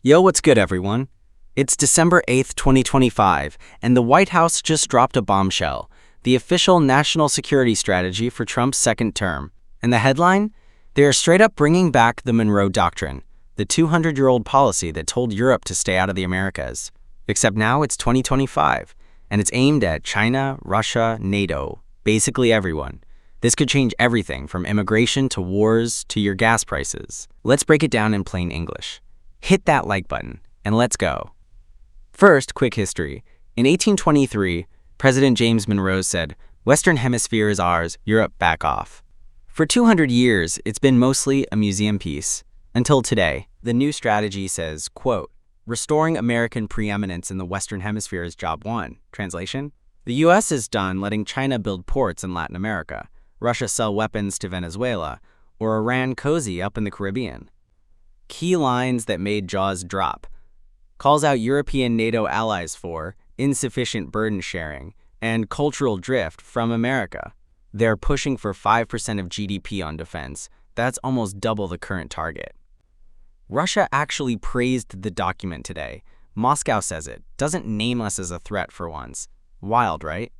Yo, what's good, everyone? It's December 8th, 2025, and the White House just dropped a bombshell, the official national security strategy for Trump's second term. And the headline? They are straight up bringing back the Monroe Doctrine, the 200-year-old policy that told Europe to stay out of the Americas. Except now it's 2025, and it's aimed at China, Russia, NATO, basically everyone. This could change everything from immigration to wars to your gas prices. Let's break it down in plain English. Hit that like button, and let's go. First, quick history. In 1823, President James Monroe said, "Western Hemisphere is ours, Europe back off." For 200 years, it's been mostly a museum piece. Until today, the new strategy says, quote, "Restoring American preeminence in the Western Hemisphere is job one." Translation? The US is done letting China build ports in Latin America, Russia sell weapons to Venezuela, or Iran cozy up in the Caribbean. Key lines that made jaws drop. Calls out European NATO allies for insufficient burden sharing and cultural drift from America. They're pushing for 5% of GDP on defense. That's almost double the current target. Russia actually praised the document today. Moscow says it doesn't name us as a threat for once. Wild, right?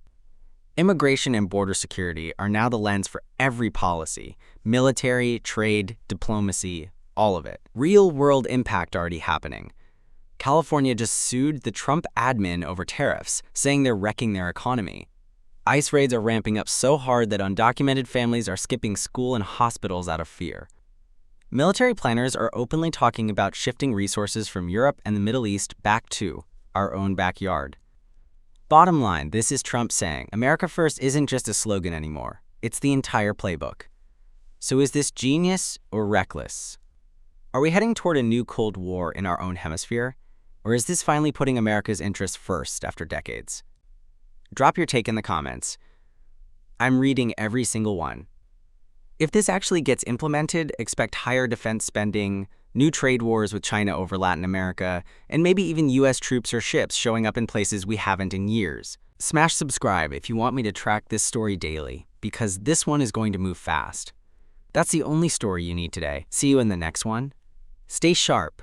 Immigration and border security are now the lens for every policy. Military, trade, diplomacy, all of it. Real-world impact already happening. California just sued the Trump admin over tariffs, saying they're wrecking their economy. ICE raids are ramping up so hard that undocumented families are skipping school and hospitals out of fear. Military planners are openly talking about shifting resources from Europe and the Middle East back to our own backyard. Bottom line, this is Trump saying, America First isn't just a slogan anymore. It's the entire playbook. So is this genius or reckless? Are we heading toward a new Cold War in our own hemisphere? Or is this finally putting America's interests first after decades? Drop your take in the comments. I'm reading every single one. If this actually gets implemented, expect higher defense spending, new trade wars with China over Latin America, and maybe even US troops or ships showing up in places we haven't in years. Smash subscribe if you want me to track this story daily, because this one is going to move fast. That's the only story you need today. See you in the next one. Stay sharp.